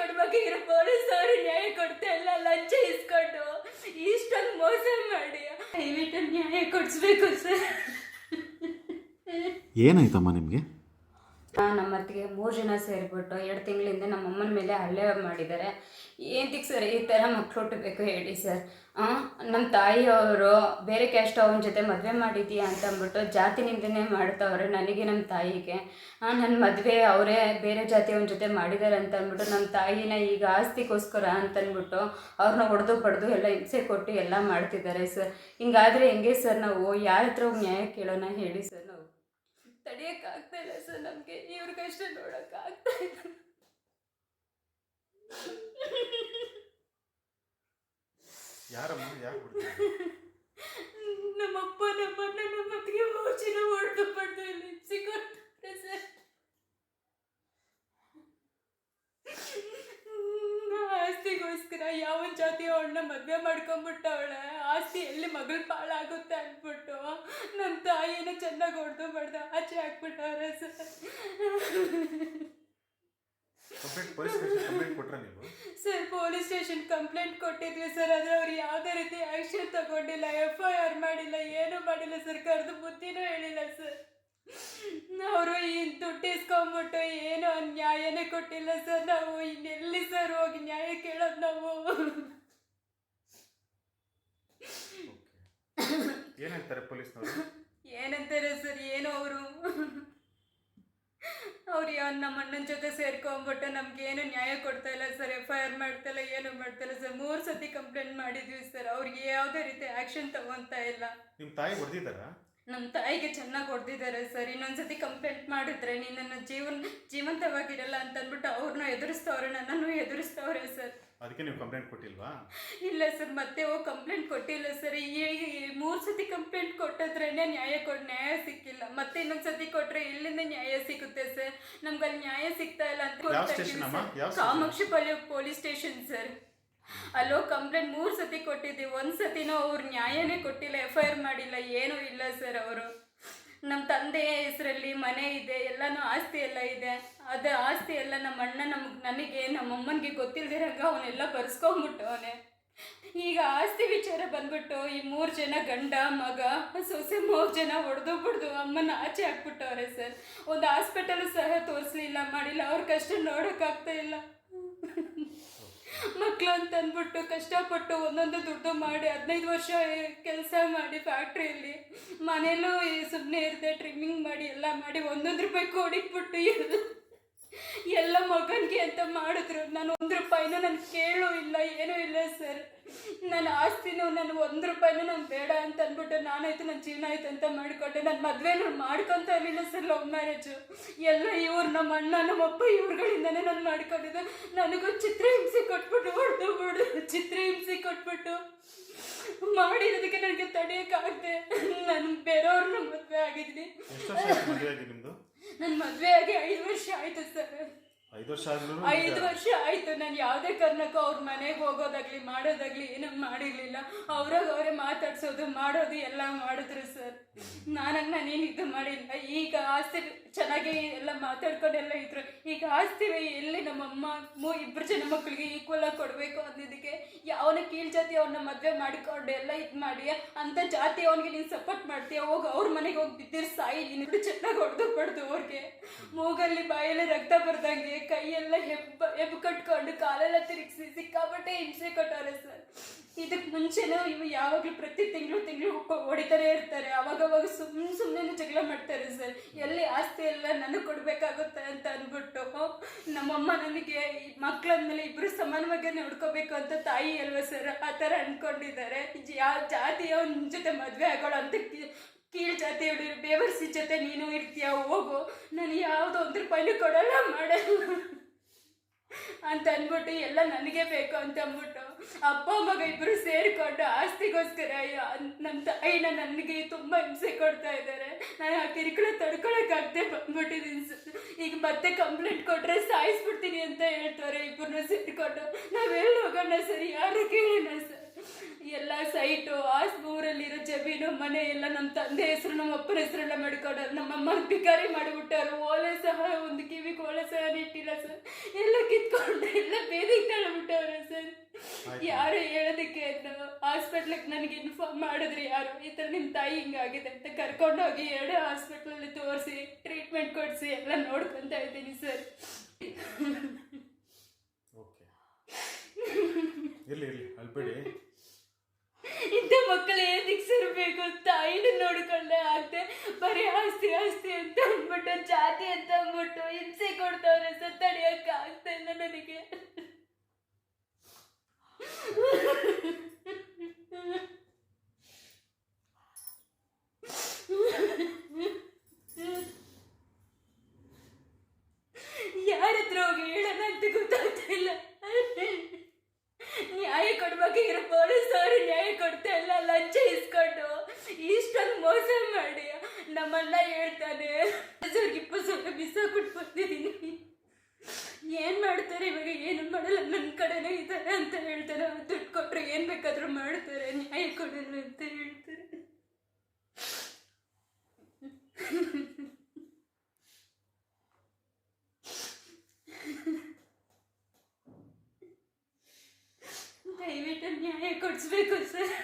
ಕೊಡ್ಬೇಕಾಗಿರೋ ಪೊಲೀಸವರು ನ್ಯಾಯ ಕೊಡ್ತಾ ಇಲ್ಲ, ಲಂಚ ಇಸ್ಕೊಂಡು ಇಷ್ಟೊಂದು ಮೋಸ ಮಾಡಿ ದಯವಿಟ್ಟು ನ್ಯಾಯ ಕೊಡಿಸ್ಬೇಕು ಸರ್. ಏನಾಯ್ತಮ್ಮ ನಿಮಗೆ? ನಮ್ಮ ಅತ್ತಿಗೆ 3 ಜನ ಸೇರಿಬಿಟ್ಟು 2 ತಿಂಗಳಿಂದ ನಮ್ಮ ಅಮ್ಮನ ಮೇಲೆ ಹಲ್ಲೆ ಮಾಡಿದ್ದಾರೆ. ಏನಕ್ಕೆ ಸರ್ ಈ ಥರ ಮಕ್ಳು ಹುಟ್ಟಬೇಕು ಹೇಳಿ ಸರ್? ನಮ್ಮ ತಾಯಿಯವರು ಬೇರೆ ಕ್ಯಾಸ್ಟ್ ಅವನ ಜೊತೆ ಮದುವೆ ಮಾಡಿದ್ದೀಯಾ ಅಂತ ಅಂದ್ಬಿಟ್ಟು ಜಾತಿ ನಿಂದನೆ ಮಾಡ್ತಾವ್ರೆ ನನಗೆ, ನಮ್ಮ ತಾಯಿಗೆ. ನನ್ನ ಮದುವೆ ಅವರೇ ಬೇರೆ ಜಾತಿಯವನ ಜೊತೆ ಮಾಡಿದ್ದಾರೆ ಅಂತ ಅಂದ್ಬಿಟ್ಟು ನಮ್ಮ ತಾಯಿನ ಈಗ ಆಸ್ತಿಗೋಸ್ಕರ ಅಂತಂದ್ಬಿಟ್ಟು ಅವ್ರನ್ನ ಹೊಡೆದು ಬಡ್ದು ಎಲ್ಲ ಹಿಂಸೆ ಕೊಟ್ಟು ಎಲ್ಲ ಮಾಡ್ತಿದ್ದಾರೆ ಸರ್. ಹಿಂಗಾದರೆ ಹೆಂಗೆ ಸರ್? ನಾವು ಯಾರ ಹತ್ರ ಹೋಗಿ ನ್ಯಾಯ ಕೇಳೋಣ ಹೇಳಿ ಸರ್? ನಾವು ತಡೆಯೋಕ್ಕಾಗ್ತಾ ಇಲ್ಲ ಸರ್, ನಮಗೆ ಇವ್ರ ಕಷ್ಟ ನೋಡೋಕ್ಕಾಗ್ತಾ ಇಲ್ಲ. ನಮ್ಮಪ್ಪ ನಮ್ಮನ್ನ ನಮ್ಮತ್ತಿಗೆ ಮೋಚಿನ ಹೊಡೆದು ಪಡೆದು ಇಲ್ಲಿ ಸಿಕ್ಕೊಡ್ತಾರೆ ಸರ್. ಆಸ್ತಿಗೋಸ್ಕರ ಯಾವ ಜಾತಿಯ ಅವಳನ್ನ ಮದುವೆ ಮಾಡ್ಕೊಂಡ್ಬಿಟ್ಟವಳೆ, ಆಸ್ತಿ ಎಲ್ಲಿ ಮಗಳ ಪಾಲಾಗುತ್ತೆ ಅಂದ್ಬಿಟ್ಟು ನಮ್ಮ ತಾಯಿನ ಚೆನ್ನಾಗಿ ಹೊಡೆದು ಬಡ್ದು ಆಚೆ ಹಾಕ್ಬಿಟ್ಟವ್ರೆ sir. Sir police station complaint ಕೊಟ್ಟಿದ್ವಿ ಸರ್, ಆದರೆ ಅವ್ರು ಯಾವುದೇ ರೀತಿ ಆ್ಯಕ್ಷನ್ ತಗೊಂಡಿಲ್ಲ, FIR ಮಾಡಿಲ್ಲ, ಏನೂ ಮಾಡಿಲ್ಲ ಸರ್, ಕರೆದು ಬುದ್ಧಿನೂ ಹೇಳಿಲ್ಲ ಸರ್. ಅವರು ಈ ದುಡ್ಡು ಇಸ್ಕೊಂಬಿಟ್ಟು ಏನೋ ನ್ಯಾಯನೇ ಕೊಟ್ಟಿಲ್ಲ ಸರ್. ನಾವು ಇನ್ನೆಲ್ಲಿ ಸರ್ ಹೋಗಿ ನ್ಯಾಯ ಕೇಳೋದು ನಾವು? ಏನಂತಾರೆ ಪೊಲೀಸ್ನವರು? ಏನಂತಾರೆ ಸರ್, ಏನೋ ಅವರು ನಮ್ಮ ಅಣ್ಣನ ಜೊತೆ ಸೇರ್ಕೊಂಡ್ಬಿಟ್ಟು ನಮ್ಗೇನು ನ್ಯಾಯ ಕೊಡ್ತಾ ಇಲ್ಲ ಸರ್, FIR ಮಾಡ್ತಾ ಇಲ್ಲ, ಏನು ಮಾಡ್ತಾ ಇಲ್ಲ ಸರ್. 3 ಸತಿ ಕಂಪ್ಲೇಂಟ್ ಮಾಡಿದ್ವಿ ಸರ್, ಅವ್ರಿಗೆ ಯಾವುದೇ ರೀತಿ ಆ್ಯಕ್ಷನ್ ತಗೊತಾ ಇಲ್ಲ. ನಿಮ್ಮ ತಾಯಿ ಹೊಡೆದಿದ್ದಾರಾ? ನಮ್ಮ ತಾಯಿಗೆ ಚೆನ್ನಾಗಿ ಹೊಡೆದಿದ್ದಾರೆ ಸರ್. ಇನ್ನೊಂದ್ಸತಿ ಕಂಪ್ಲೇಂಟ್ ಮಾಡಿದ್ರೆ ನೀನು ಜೀವಂತವಾಗಿರಲ್ಲ ಅಂತ ಅಂದ್ಬಿಟ್ಟು ಅವ್ರನ್ನ ಎದುರಿಸ್ತವ್ರೆ, ನನ್ನನ್ನು ಎದುರಿಸ್ತವ್ರೆ ಸರ್. ಅದಕ್ಕೆ ನೀವು ಕಂಪ್ಲೇಂಟ್ ಕೊಟ್ಟಿಲ್ವಾ? ಇಲ್ಲ ಸರ್, ಮತ್ತೆ ಹೋಗಿ ಕಂಪ್ಲೇಂಟ್ ಕೊಟ್ಟಿಲ್ಲ ಸರ್. ಈ 3 ಸತಿ ಕಂಪ್ಲೇಂಟ್ ಕೊಟ್ಟಿದ್ರೇ ನ್ಯಾಯ ಸಿಕ್ಕಿಲ್ಲ. ಮತ್ತೆ ಇನ್ನೊಂದ್ಸತಿ ಕೊಟ್ರೆ ಇಲ್ಲಿಂದ ನ್ಯಾಯ ಸಿಗುತ್ತೆ ಸರ್. ನಮ್ಗೆ ಅಲ್ಲಿ ನ್ಯಾಯ ಸಿಗ್ತಾ ಇಲ್ಲ ಅಂತ ಕಾಮಾಕ್ಷಿಪಾಳ್ಯ ಪೊಲೀಸ್ ಸ್ಟೇಷನ್ ಸರ್. ಅಲ್ಲೋ ಕಂಪ್ಲೇಂಟ್ 3 ಸತಿ ಕೊಟ್ಟಿದ್ದೀವಿ, 1 ಸತಿನೂ ಅವ್ರು ನ್ಯಾಯನೇ ಕೊಟ್ಟಿಲ್ಲ, FIR ಮಾಡಿಲ್ಲ, ಏನೂ ಇಲ್ಲ ಸರ್. ಅವರು ನಮ್ಮ ತಂದೆ ಹೆಸರಲ್ಲಿ ಮನೆ ಇದೆ, ಎಲ್ಲನೂ ಆಸ್ತಿ ಎಲ್ಲ ಇದೆ. ಅದು ಆಸ್ತಿ ಎಲ್ಲ ನಮ್ಮ ಅಣ್ಣ ನನಗೆ ನಮ್ಮಮ್ಮನಿಗೆ ಗೊತ್ತಿಲ್ದಿರಂಗ ಅವನ್ನೆಲ್ಲ ಬರ್ಸ್ಕೊಂಬಿಟ್ಟವನೆ. ಈಗ ಆಸ್ತಿ ವಿಚಾರ ಬಂದ್ಬಿಟ್ಟು ಈ 3 ಜನ ಗಂಡ ಮಗ ಸೊಸೆ 3 ಜನ ಹೊಡೆದು ಬಿಡ್ದು ಅಮ್ಮನ ಆಚೆ ಹಾಕ್ಬಿಟ್ಟವ್ರೆ ಸರ್. ಒಂದು ಹಾಸ್ಪಿಟಲ್ ಸಹ ತೋರಿಸ್ಲಿಲ್ಲ, ಮಾಡಿಲ್ಲ. ಅವ್ರ ಕಷ್ಟ ನೋಡೋಕ್ಕಾಗ್ತಾ ಇಲ್ಲ. ಮಕ್ಕಳು ಅಂತ ಅಂದ್ಬಿಟ್ಟು ಕಷ್ಟಪಟ್ಟು ಒಂದೊಂದು ದುಡ್ಡು ಮಾಡಿ 15 ವರ್ಷ ಕೆಲಸ ಮಾಡಿ ಫ್ಯಾಕ್ಟ್ರಿಯಲ್ಲಿ, ಮನೇಲೂ ಸುಮ್ಮನೆ ಇರದೆ ಟ್ರಿಮ್ಮಿಂಗ್ ಮಾಡಿ ಎಲ್ಲ ಮಾಡಿ 1 ರೂಪಾಯಿ ಕೊಡಿಟ್ಬಿಟ್ಟು ಎಲ್ಲ ಮಗನಿಗೆ ಅಂತ ಮಾಡಿದ್ರು. ನಾನು 1 ರೂಪಾಯಿನೂ ನಾನು ಕೇಳೂ ಇಲ್ಲ, ಏನೂ ಇಲ್ಲ ಸರ್. ನನ್ನ ಆಸ್ತಿನೂ ನಾನು 1 ರೂಪಾಯಿನೂ ನಾನು ಬೇಡ ಅಂತ ಅಂದ್ಬಿಟ್ಟು ನಾನಾಯ್ತು ನನ್ನ ಜೀವನ ಆಯ್ತು ಅಂತ ಮಾಡಿಕೊಂಡೆ. ನನ್ನ ಮದುವೆನೂ ಮಾಡ್ಕೊತ ಇರಲಿಲ್ಲ ಸರ್, ಲವ್ ಮ್ಯಾರೇಜು ಎಲ್ಲ ಇವ್ರು ನಮ್ಮ ಅಣ್ಣ ನಮ್ಮಪ್ಪ ಇವ್ರುಗಳಿಂದನೇ ನಾನು ಮಾಡ್ಕೊಂಡಿದ್ದೆ. ನನಗೂ ಚಿತ್ರಹಿಂಸೆ ಕೊಟ್ಬಿಟ್ಟು ಚಿತ್ರಹಿಂಸೆ ಕೊಟ್ಬಿಟ್ಟು ಮಾಡಿರೋದಕ್ಕೆ ನನಗೆ ತಡೆಯೋಕ್ಕಾಗದೆ ನಾನು ಬೇರೆಯವ್ರನ್ನ ಮದುವೆ ಆಗಿದ್ದೀನಿ. ನನ್ನ ಮದುವೆ ಆಗಿ 5 ವರ್ಷ ಆಯಿತು ಸರ್. 5 ವರ್ಷ ಆಯಿತು. ನಾನು ಯಾವುದೇ ಕಾರಣಕ್ಕೂ ಅವ್ರ ಮನೆಗೆ ಹೋಗೋದಾಗ್ಲಿ ಮಾಡೋದಾಗ್ಲಿ ಏನೂ ಮಾಡಿರಲಿಲ್ಲ. ಅವರೇ ಮಾತಾಡ್ಸೋದು ಮಾಡೋದು ಎಲ್ಲ ಮಾಡಿದ್ರು ಸರ್. ನಾನೇನು ಇದು ಮಾಡಿಲ್ಲ. ಈಗ ಆಸ್ತಿ ಚೆನ್ನಾಗಿ ಎಲ್ಲ ಮಾತಾಡ್ಕೊಂಡೆಲ್ಲ ಇದ್ರು. ಈಗ ಆಸ್ತಿ ಎಲ್ಲಿ ನಮ್ಮಮ್ಮ 2 ಜನ ಮಕ್ಕಳಿಗೆ ಈಕ್ವಲ್ ಆಗಿ ಕೊಡಬೇಕು ಅಂದಿದ್ದಕ್ಕೆ ಯಾವನ ಕೀಳ್ ಜಾತಿ ಅವ್ರನ್ನ ಮದುವೆ ಮಾಡಿಕೊಂಡು ಎಲ್ಲ ಇದು ಮಾಡಿ ಅಂಥ ಜಾತಿ ಅವನಿಗೆ ನೀನು ಸಪೋರ್ಟ್ ಮಾಡ್ತೀಯ, ಹೋಗಿ ಅವ್ರ ಮನೆಗೆ ಹೋಗಿ ಬಿದ್ದಿರು ಸಾಯಿ, ನೀನು ಚೆನ್ನಾಗಿ ಹೊಡೆದು ಪಡ್ದು ಅವ್ರಿಗೆ ಮೂಗಲ್ಲಿ ಬಾಯಲ್ಲಿ ರಕ್ತ ಬರ್ದಂಗೆ ಕೈಯೆಲ್ಲ ಹೆಬ್ಬು ಕಟ್ಕೊಂಡು ಕಾಲೆಲ್ಲ ತಿರುಗಿಸಿ ಸಿಕ್ಕಾಪಟ್ಟೆ ಹಿಂಸೆ ಕೊಟ್ಟವ್ರೆ ಸರ್. ಇದಕ್ಕೆ ಮುಂಚೆನೂ ಇವು ಯಾವಾಗಲೂ ಪ್ರತಿ ತಿಂಗಳು ಹೊಡಿತಾನೆ ಇರ್ತಾರೆ. ಅವಾಗವಾಗ ಸುಮ್ಮನೆ ಜಗಳ ಮಾಡ್ತಾರೆ ಸರ್. ಎಲ್ಲಿ ಆಸ್ತಿ ಎಲ್ಲ ನನಗೆ ಕೊಡಬೇಕಾಗುತ್ತೆ ಅಂತ ಅಂದ್ಬಿಟ್ಟು ನಮ್ಮಮ್ಮ ನನಗೆ ಮಕ್ಕಳಂದ್ಮೇಲೆ 2 ಸಮಾನವಾಗಿ ನೋಡ್ಕೋಬೇಕು ಅಂತ ತಾಯಿ ಅಲ್ವ ಸರ್, ಆ ಥರ ಅಂದ್ಕೊಂಡಿದ್ದಾರೆ. ಯಾವ ಜಾತಿಯವನ ಜೊತೆ ಮದುವೆ ಆಗೋಳು ಅಂತ ಕೀಳ್ ಜಾತಿ ಬೇವರ್ಸಿ ಜೊತೆ ನೀನು ಇರ್ತೀಯ, ಹೋಗು, ನಾನು ಯಾವುದೋ 1 ರೂಪಾಯಿನೂ ಕೊಡಲ್ಲ ಮಾಡಲ್ಲ ಅಂತ ಅಂದ್ಬಿಟ್ಟು ಎಲ್ಲ ನನಗೆ ಬೇಕು ಅಂತ ಅಂದ್ಬಿಟ್ಟು ಅಪ್ಪ ಮಗ 2 ಸೇರಿಕೊಂಡು ಆಸ್ತಿಗೋಸ್ಕರ ನನ್ನ ತಾಯಿನ ನನಗೆ ತುಂಬ ಹಿಂಸೆ ಕೊಡ್ತಾ ಇದ್ದಾರೆ. ನಾನು ಆ ಕಿರುಕುಳ ತಡ್ಕೊಳಕ್ಕಾಗದೆ ಬಂದ್ಬಿಟ್ಟಿದ್ದೀನಿ ಸರ್. ಈಗ ಮತ್ತೆ ಕಂಪ್ಲೇಂಟ್ ಕೊಟ್ಟರೆ ಸಾಯಿಸ್ಬಿಡ್ತೀನಿ ಅಂತ ಹೇಳ್ತಾರೆ 2 ಸೇರಿಕೊಂಡು. ನಾವೆಲ್ಲ ಹೋಗೋಣ ಸರ್, ಯಾರು ಕೇಳೋಣ ಸರ್? ಎಲ್ಲ ಸೈಟು ಊರಲ್ಲಿರೋ ಜಮೀನು ಮನೆ ಎಲ್ಲ ನಮ್ಮ ತಂದೆ ಹೆಸರು ನಮ್ಮ ಅಪ್ಪನ ಹೆಸರೆಲ್ಲ ಮಾಡ್ಕೊಂಡವ್ರು. ನಮ್ಮಮ್ಮ ಭಿಕಾರಿ ಮಾಡಿಬಿಟ್ಟವ್ರು. ಓಲೆ ಸಹ ಒಂದು ಕಿವಿಗೆ ಓಲೆ ಸಹ ಇಟ್ಟಿಲ್ಲ ಸರ್. ಎಲ್ಲ ಕಿತ್ಕೊಂಡು ಎಲ್ಲ ಬೇರೆ ಆಯ್ತು. ಯಾರು ಹೇಳೋದಕ್ಕೆ ಹಾಸ್ಪಿಟ್ಲಿಗೆ ನನಗೆ ಇನ್ಫಾರ್ಮ್ ಮಾಡಿದ್ರಿ ಯಾರು ಈ ಥರ ನಿಮ್ಮ ತಾಯಿ ಹಿಂಗಾಗಿದೆ ಅಂತ ಕರ್ಕೊಂಡೋಗಿ 2 ಹಾಸ್ಪಿಟ್ಲಲ್ಲಿ ತೋರಿಸಿ ಟ್ರೀಟ್ಮೆಂಟ್ ಕೊಡಿಸಿ ಎಲ್ಲ ನೋಡ್ಕೊತ ಇದ್ದೀನಿ ಸರ್. ಓಕೆ, ಇರಲಿ ಇರಲಿ, ಅಳ್ಬೇಡಿ. ಇಂಥ ಮಕ್ಕಳು ಏನಕ್ಕೆ ಸಿರ್ಬೇಕು? ತಾಯಿನ ನೋಡ್ಕೊಂಡೆ ಆಗ್ತೆ ಬರೀ ಆಸ್ತಿ ಆಸ್ತಿ ಅಂತ ಅಂದ್ಬಿಟ್ಟು ಜಾತಿ ಅಂತ ಅಂದ್ಬಿಟ್ಟು ಹಿಂಸೆ ಕೊಡ್ತವ್ರೆ ಸರ್. ತಡೆಯೋಕೆ ಆಗ್ತಾ ಇಲ್ಲ ನನಗೆ. ಯಾರ ಹತ್ರ ಹೋಗಿ ಹೇಳೋಣ ಅಂತ ಗೊತ್ತಾಗ್ತಾ ಇಲ್ಲ. ನ್ಯಾಯ ಕೊಡ್ಬೇಕಾಗಿರೋ ಪೊಲೀಸ್ ಅವರು ನ್ಯಾಯ ಕೊಡ್ತಾ ಇಲ್ಲ. ಲಂಚ ಇಸ್ಕೊಂಡು ಇಷ್ಟೊಂದು ಮೋಸ ಮಾಡಿ ನಮ್ಮನ್ನ ಹೇಳ್ತಾನೆ. 20,000 ಬಿಸ ಕೊಟ್ಟು ಬಂದಿದ್ದೀನಿ. ಏನು ಮಾಡ್ತಾರೆ ಇವಾಗ? ಏನು ಮಾಡಲ್ಲ, ನನ್ನ ಕಡೆನೇ ಇದ್ದಾರೆ ಅಂತ ಹೇಳ್ತಾರೆ. ದುಡ್ಡು ಕೊಟ್ಟರೆ ಏನು ಬೇಕಾದರೂ ಮಾಡ್ತಾರೆ, ನ್ಯಾಯ ಕೊಡಲ್ಲ ಅಂತ ಹೇಳ್ತಾರೆ. ದಯವಿಟ್ಟು ನ್ಯಾಯ ಕೊಡಿಸ್ಬೇಕು ಸರ್.